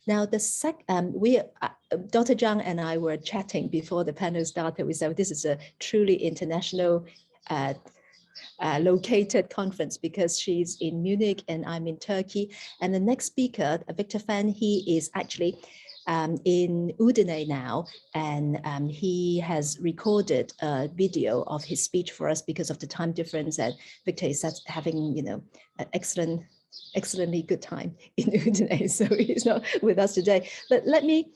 Now, Dr. Zhang and I were chatting before the panel started. We said this is a truly international located conference because she's in Munich and I'm in Turkey. And the next speaker, Victor Fan, he is actually in Udine now, and he has recorded a video of his speech for us because of the time difference. And Victor is having, you know, an excellently good time in Udine, so he's not with us today. But let me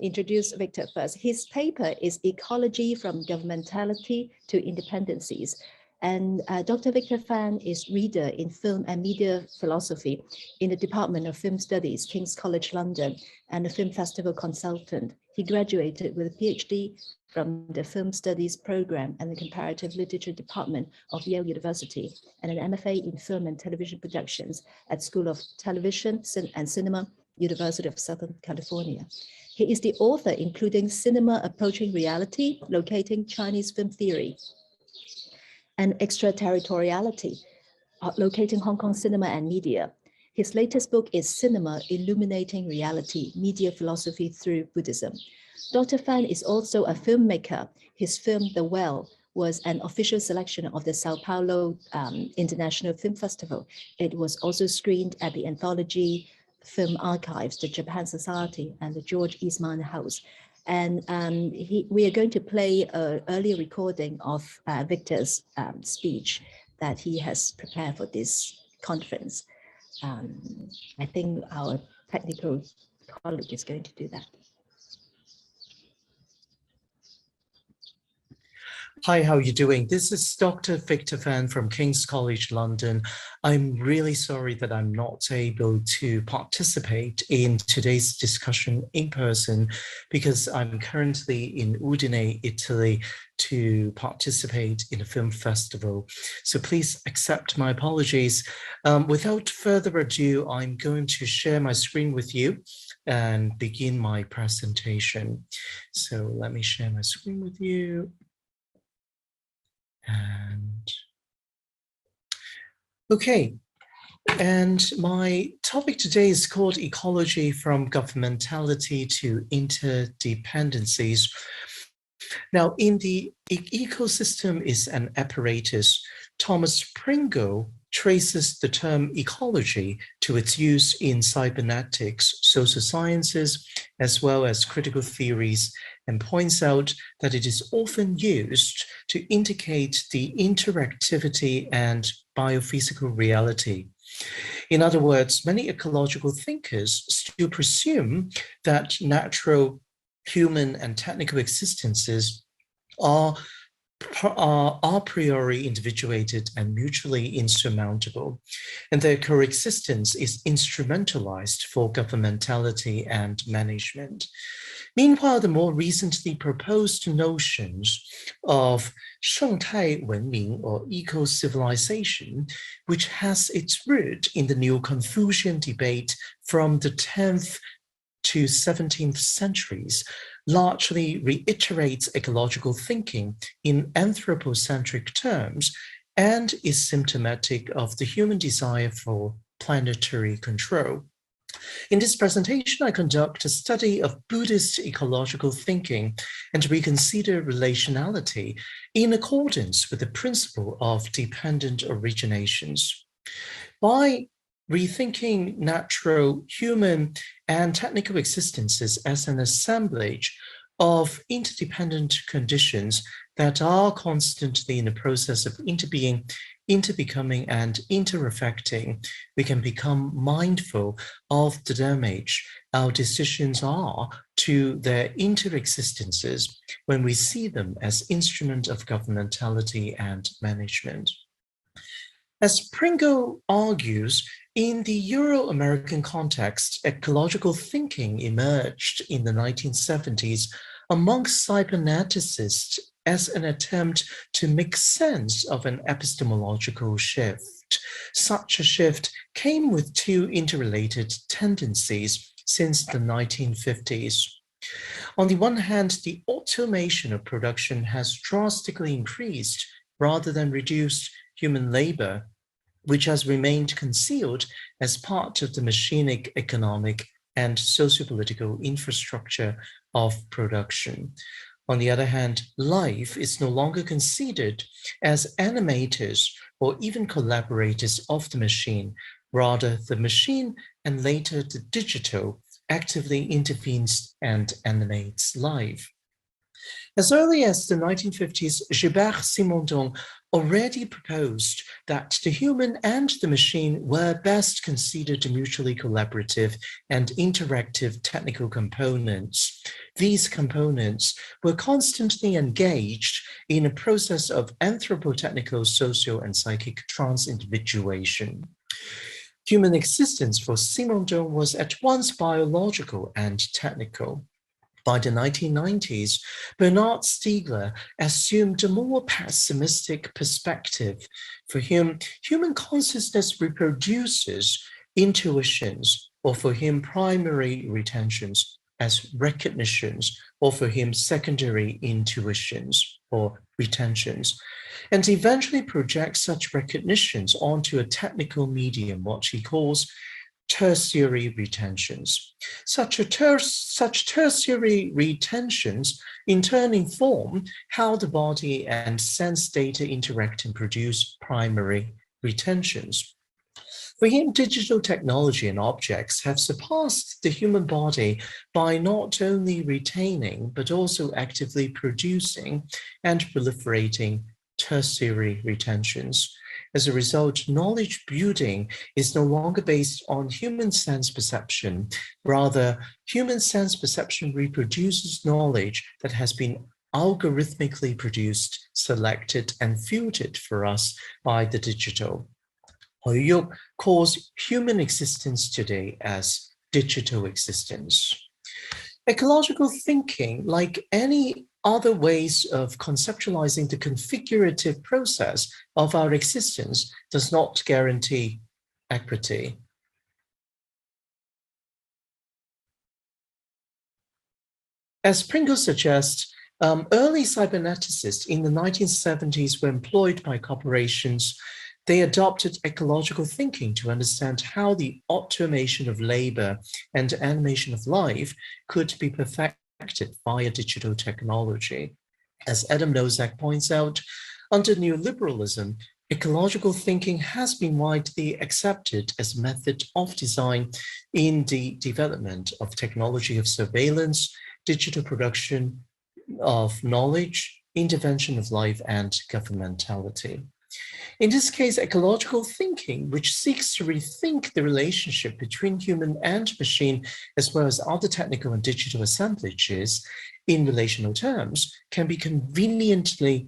introduce Victor first. His paper is Ecology from Governmentality to Interdependencies. And Dr. Victor Fan is reader in film and media philosophy in the Department of Film Studies, King's College London, and a film festival consultant. He graduated with a PhD from the Film Studies program and the Comparative Literature Department of Yale University, and an MFA in Film and Television Productions at School of Television and Cinema, University of Southern California. He is the author, including Cinema Approaching Reality, Locating Chinese Film Theory, and Extraterritoriality, Locating Hong Kong Cinema and Media. His latest book is Cinema Illuminating Reality, Media Philosophy Through Buddhism. Dr. Fan is also a filmmaker. His film, The Well, was an official selection of the Sao Paulo International Film Festival. It was also screened at the Anthology Film Archives, the Japan Society, and the George Eastman House. And we are going to play an earlier recording of Victor's speech that he has prepared for this conference. I think our technical colleague is going to do that. Hi, how are you doing? This is Dr. Victor Fan from King's College London. I'm really sorry that I'm not able to participate in today's discussion in person because I'm currently in Udine, Italy, to participate in a film festival. So please accept my apologies. Without further ado, I'm going to share my screen with you and begin my presentation. So let me share my screen with you. And okay, and my topic today is called Ecology from Governmentality to Interdependencies. Now, in the ecosystem is an apparatus. Thomas Pringle traces the term ecology to its use in cybernetics, social sciences, as well as critical theories, and points out that it is often used to indicate the interactivity and biophysical reality. In other words, many ecological thinkers still presume that natural, human, and technical existences are a priori individuated and mutually insurmountable, and their coexistence is instrumentalized for governmentality and management. Meanwhile, the more recently proposed notions of shengtai wenming, or ecocivilization, which has its root in the neo-Confucian debate from the 10th to 17th centuries, largely reiterates ecological thinking in anthropocentric terms and is symptomatic of the human desire for planetary control. In this presentation, I conduct a study of Buddhist ecological thinking and reconsider relationality in accordance with the principle of dependent originations. By rethinking natural, human, and technical existences as an assemblage of interdependent conditions that are constantly in the process of interbeing, interbecoming, and interaffecting, we can become mindful of the damage our decisions are to their interexistences when we see them as instrument of governmentality and management. As Pringle argues, in the Euro-American context, ecological thinking emerged in the 1970s amongst cyberneticists as an attempt to make sense of an epistemological shift. Such a shift came with two interrelated tendencies since the 1950s. On the one hand, the automation of production has drastically increased rather than reduced human labor, which has remained concealed as part of the machinic economic and socio-political infrastructure of production. On the other hand, life is no longer considered as animators or even collaborators of the machine. Rather, the machine and later the digital actively intervenes and animates life. As early as the 1950s, Gilbert Simondon already proposed that the human and the machine were best considered mutually collaborative and interactive technical components. These components were constantly engaged in a process of anthropotechnical, social, and psychic trans-individuation. Human existence for Simondon was at once biological and technical. By the 1990s, Bernard Stiegler assumed a more pessimistic perspective. For him, human consciousness reproduces intuitions, or for him, primary retentions as recognitions, or for him, secondary intuitions or retentions, and eventually projects such recognitions onto a technical medium, what he calls tertiary retentions. Such tertiary retentions in turn inform how the body and sense data interact and produce primary retentions. For him, digital technology and objects have surpassed the human body by not only retaining, but also actively producing and proliferating tertiary retentions. As a result, knowledge building is no longer based on human sense perception. Rather, human sense perception reproduces knowledge that has been algorithmically produced, selected, and filtered for us by the digital. Hoyuk calls human existence today as digital existence. Ecological thinking, like any other ways of conceptualizing the configurative process of our existence, does not guarantee equity. As Pringle suggests, early cyberneticists in the 1970s were employed by corporations. They adopted ecological thinking to understand how the automation of labor and animation of life could be perfected via digital technology. As Adam Nozick points out, under neoliberalism, ecological thinking has been widely accepted as a method of design in the development of technology of surveillance, digital production of knowledge, intervention of life, and governmentality. In this case, ecological thinking, which seeks to rethink the relationship between human and machine, as well as other technical and digital assemblages in relational terms, can be conveniently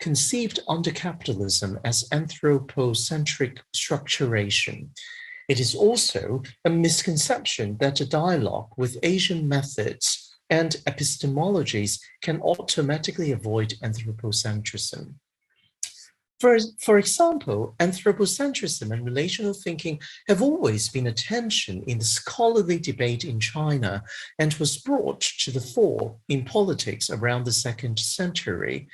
conceived under capitalism as anthropocentric structuration. It is also a misconception that a dialogue with Asian methods and epistemologies can automatically avoid anthropocentrism. For example, anthropocentrism and relational thinking have always been a tension in the scholarly debate in China and was brought to the fore in politics around the 2nd century.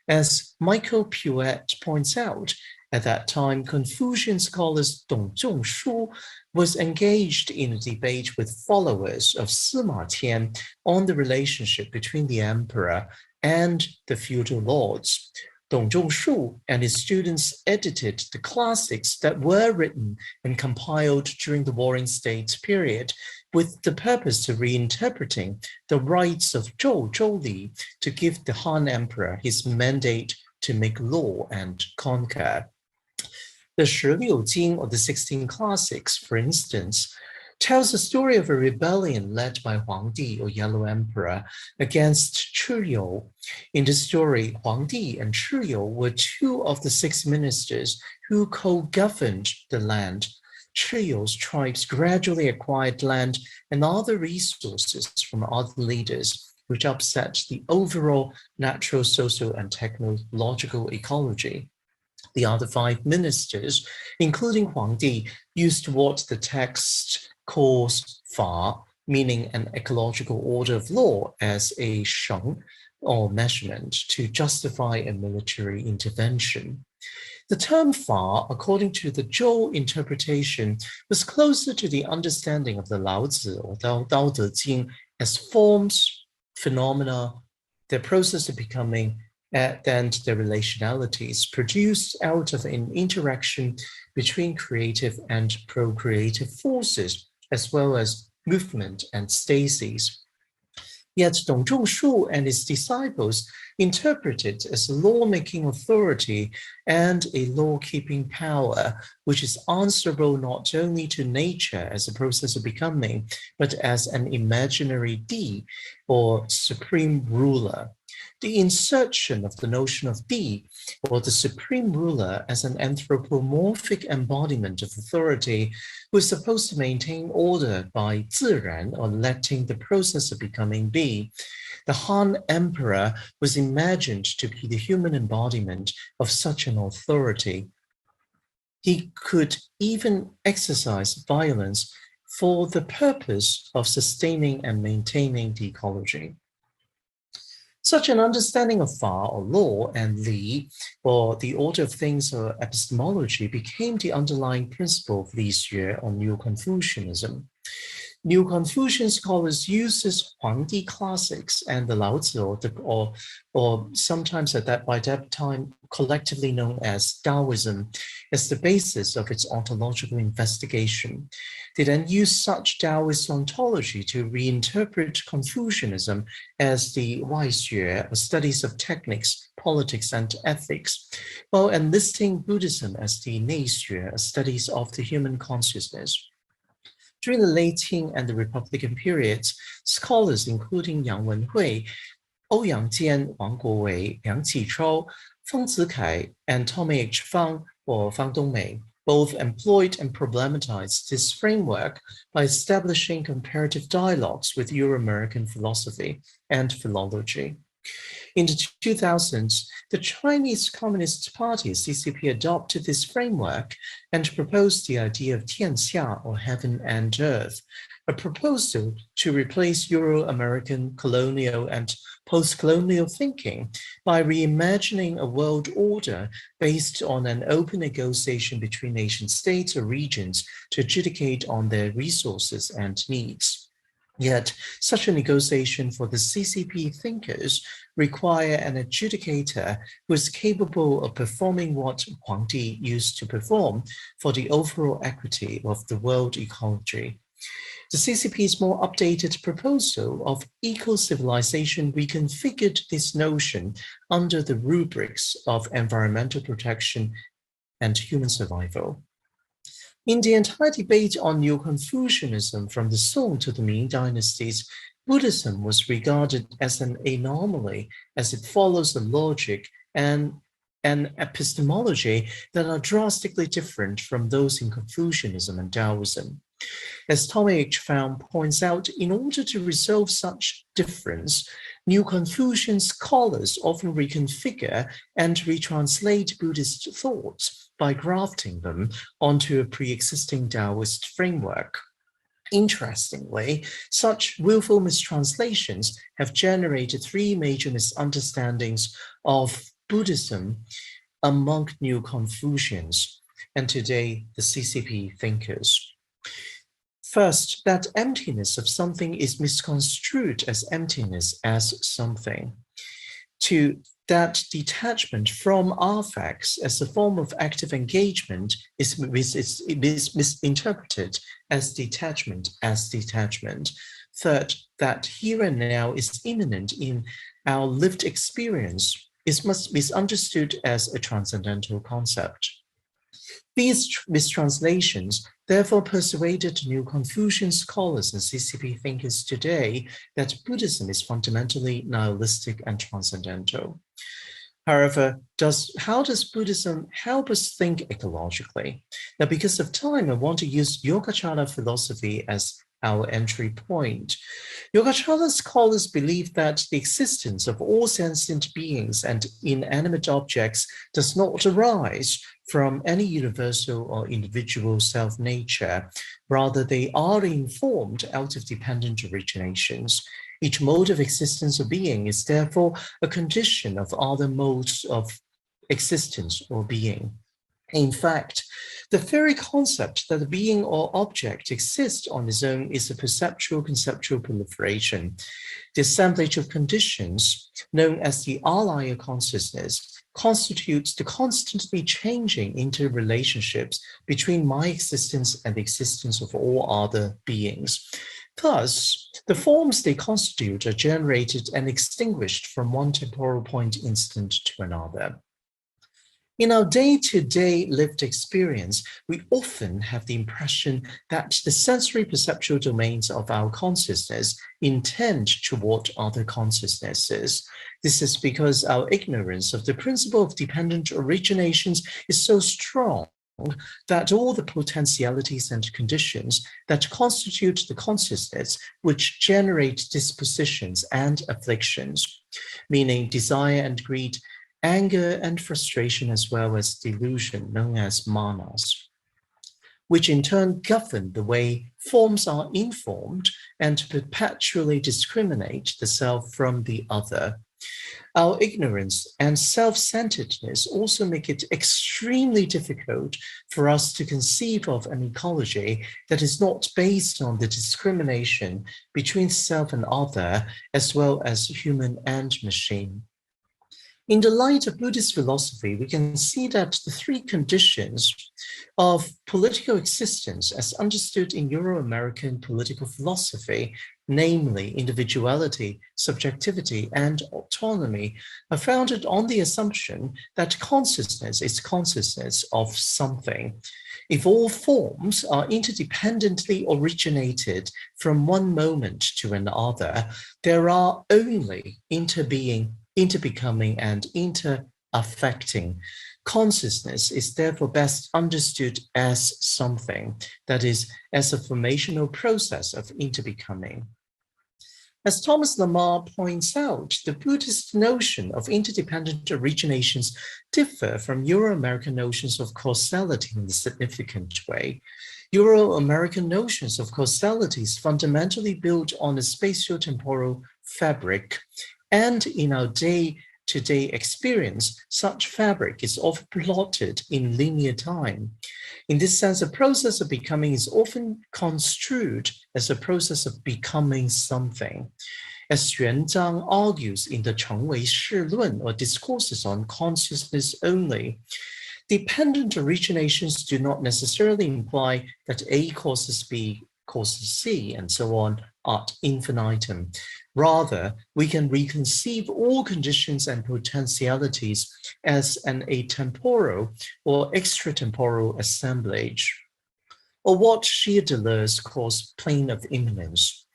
As Michael Puet points out, at that time, Confucian scholars Dong Zhongshu was engaged in a debate with followers of Sima Tian on the relationship between the emperor and the feudal lords. Dong Zhongshu and his students edited the classics that were written and compiled during the Warring States period with the purpose of reinterpreting the rights of Zhou Li to give the Han Emperor his mandate to make law and conquer. The Shi Liu Jing, or the 16 Classics, for instance, tells the story of a rebellion led by Huang Di, or Yellow Emperor, against Chiyou. In the story, Huang Di and Chiyou were two of the 6 ministers who co-governed the land. Chiyou's tribes gradually acquired land and other resources from other leaders, which upset the overall natural, social, and technological ecology. The other 5 ministers, including Huang Di, used what the text calls fa, meaning an ecological order of law, as a sheng, or measurement, to justify a military intervention. The term Fa, according to the Zhou interpretation, was closer to the understanding of the Laozi or Dao De Jing as forms, phenomena, their process of becoming, than their relationalities produced out of an interaction between creative and procreative forces, as well as movement and stasis. Yet Dong Zhongshu and his disciples interpret it as a law-making authority and a law-keeping power, which is answerable not only to nature as a process of becoming, but as an imaginary Di, or supreme ruler. The insertion of the notion of Di, or the supreme ruler, as an anthropomorphic embodiment of authority, was supposed to maintain order by 自然, or letting the process of becoming be. The Han Emperor was imagined to be the human embodiment of such an authority. He could even exercise violence for the purpose of sustaining and maintaining the ecology. Such an understanding of Fa, or law, and Li, or the order of things or epistemology, became the underlying principle of Li Xue, or neo-Confucianism. Neo-Confucian scholars uses Huangdi classics and the Laozi, or sometimes by that time collectively known as Taoism, as the basis of its ontological investigation. They then use such Taoist ontology to reinterpret Confucianism as the Waixue, or studies of techniques, politics, and ethics, while enlisting Buddhism as the Neixue, studies of the human consciousness. During the late Qing and the Republican periods, scholars including Yang Wenhui, Ou Yangjian, Wang Guowei, Liang Qichao, Feng Zikai, and Tommy H. Fang, or Fang Dongmei, both employed and problematized this framework by establishing comparative dialogues with Euro-American philosophy and philology. In the 2000s, the Chinese Communist Party, CCP, adopted this framework and proposed the idea of Tianxia, or heaven and earth, a proposal to replace Euro-American colonial and post-colonial thinking by reimagining a world order based on an open negotiation between nation states or regions to adjudicate on their resources and needs. Yet, such a negotiation for the CCP thinkers require an adjudicator who is capable of performing what Huangdi used to perform for the overall equity of the world ecology. The CCP's more updated proposal of eco-civilization reconfigured this notion under the rubrics of environmental protection and human survival. In the entire debate on neo-Confucianism from the Song to the Ming dynasties, Buddhism was regarded as an anomaly, as it follows a logic and an epistemology that are drastically different from those in Confucianism and Taoism. As Tommy H. Fang points out, in order to resolve such difference, neo-Confucian scholars often reconfigure and retranslate Buddhist thoughts by grafting them onto a pre-existing Taoist framework. Interestingly, such willful mistranslations have generated three major misunderstandings of Buddhism among neo-Confucians, and today the CCP thinkers. First, that emptiness of something is misconstrued as emptiness as something. Two, that detachment from affects as a form of active engagement is misinterpreted as detachment as detachment. Third, that here and now is immanent in our lived experience is misunderstood as a transcendental concept. These mistranslations therefore persuaded neo-Confucian scholars and CCP thinkers today that Buddhism is fundamentally nihilistic and transcendental. However, how does Buddhism help us think ecologically? Now, because of time, I want to use Yogacara philosophy as our entry point. Yogacara scholars believe that the existence of all sentient beings and inanimate objects does not arise from any universal or individual self-nature. Rather, they are informed out of dependent originations. Each mode of existence or being is therefore a condition of other modes of existence, or being. In fact, the very concept that a being or object exists on its own is a perceptual conceptual proliferation. The assemblage of conditions, known as the alaya consciousness, constitutes the constantly changing interrelationships between my existence and the existence of all other beings. Thus, the forms they constitute are generated and extinguished from one temporal point instant to another. In our day-to-day lived experience, we often have the impression that the sensory perceptual domains of our consciousness intend toward other consciousnesses. This is because our ignorance of the principle of dependent originations is so strong that all the potentialities and conditions that constitute the consciousness which generate dispositions and afflictions, meaning desire and greed, anger and frustration, as well as delusion, known as manas, which in turn govern the way forms are informed and perpetually discriminate the self from the other. Our ignorance and self-centeredness also make it extremely difficult for us to conceive of an ecology that is not based on the discrimination between self and other, as well as human and machine. In the light of Buddhist philosophy, we can see that the three conditions of political existence as understood in Euro-American political philosophy, namely individuality, subjectivity, and autonomy, are founded on the assumption that consciousness is consciousness of something. If all forms are interdependently originated from one moment to another, there are only interbeing, interbecoming, and interaffecting. Consciousness is therefore best understood as something, that is, as a formational process of interbecoming. As Thomas Lamar points out, the Buddhist notion of interdependent originations differ from Euro-American notions of causality in a significant way. Euro-American notions of causality is fundamentally built on a spatio-temporal fabric, and in our day-to-day experience, such fabric is often plotted in linear time. In this sense, a process of becoming is often construed as a process of becoming something. As Xuan Zhang argues in the 成为世论, or discourses on consciousness only, dependent originations do not necessarily imply that A causes B causes C, and so on, ad infinitum. Rather, we can reconceive all conditions and potentialities as an atemporal or extratemporal assemblage, or what Gilles Deleuze calls plane of immanence,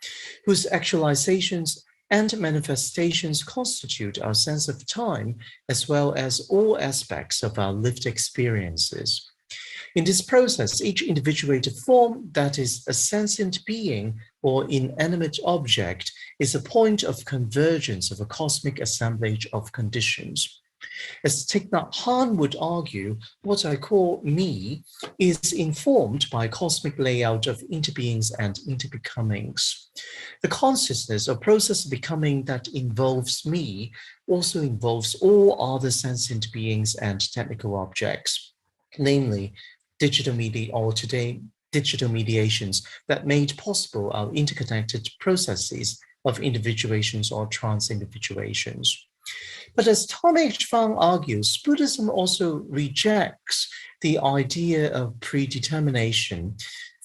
whose actualizations and manifestations constitute our sense of time, as well as all aspects of our lived experiences. In this process, each individuated form, that is a sentient being or inanimate object, is a point of convergence of a cosmic assemblage of conditions. As Thich Nhat Hanh would argue, what I call me is informed by a cosmic layout of interbeings and interbecomings. The consciousness or process of becoming that involves me also involves all other sentient beings and technical objects, namely digital media, or today digital mediations that made possible our interconnected processes of individuations or trans-individuations. But as Tom H. Fang argues, Buddhism also rejects the idea of predetermination.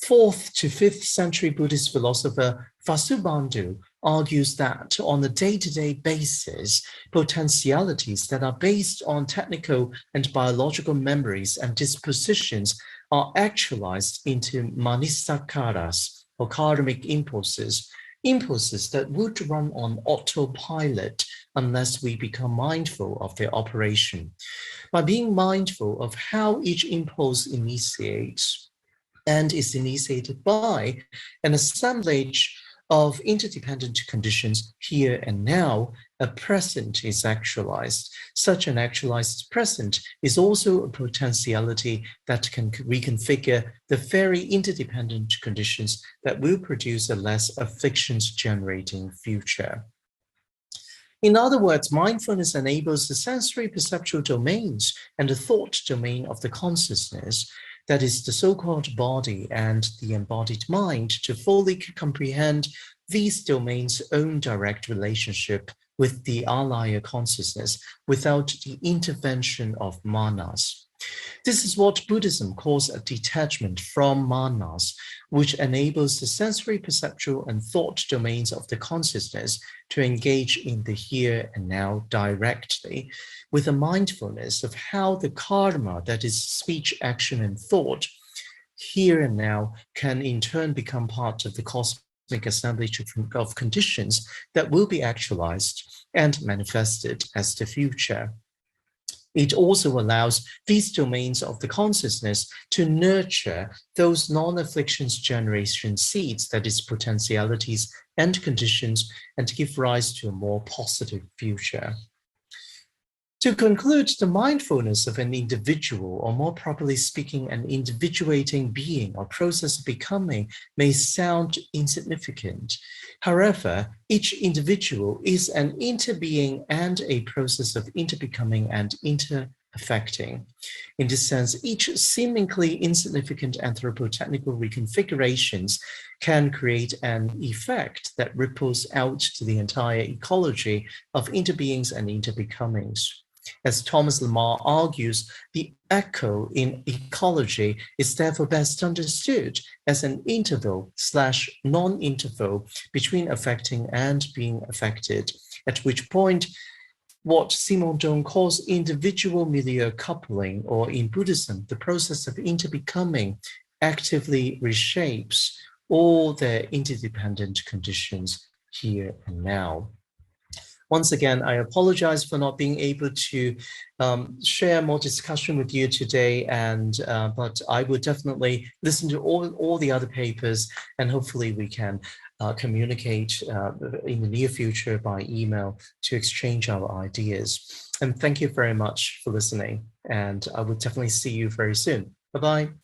4th to 5th century Buddhist philosopher Vasubandhu argues that on a day-to-day basis, potentialities that are based on technical and biological memories and dispositions are actualized into manisakaras, or karmic impulses, impulses that would run on autopilot unless we become mindful of their operation. By being mindful of how each impulse initiates and is initiated by an assemblage of interdependent conditions here and now, a present is actualized. Such an actualized present is also a potentiality that can reconfigure the very interdependent conditions that will produce a less afflictions-generating future. In other words, mindfulness enables the sensory perceptual domains and the thought domain of the consciousness, that is the so-called body and the embodied mind, to fully comprehend these domains' own direct relationship with the alaya consciousness without the intervention of manas. This is what Buddhism calls a detachment from manas, which enables the sensory, perceptual, and thought domains of the consciousness to engage in the here and now directly, with a mindfulness of how the karma, that is speech, action, and thought, here and now can in turn become part of the cosmic assemblage of conditions that will be actualized and manifested as the future. It also allows these domains of the consciousness to nurture those non-afflictions generation seeds, that is potentialities and conditions, and to give rise to a more positive future. To conclude, the mindfulness of an individual, or more properly speaking, an individuating being or process of becoming, may sound insignificant. However, each individual is an interbeing and a process of interbecoming and inter-affecting. In this sense, each seemingly insignificant anthropotechnical reconfigurations can create an effect that ripples out to the entire ecology of interbeings and interbecomings. As Thomas Lamar argues, the echo in ecology is therefore best understood as an interval/non-interval between affecting and being affected, at which point what Simondon calls individual milieu coupling, or in Buddhism, the process of interbecoming, actively reshapes all their interdependent conditions here and now. Once again, I apologize for not being able to share more discussion with you today, but I will definitely listen to all the other papers, and hopefully we can communicate in the near future by email to exchange our ideas. And thank you very much for listening, and I will definitely see you very soon. Bye-bye.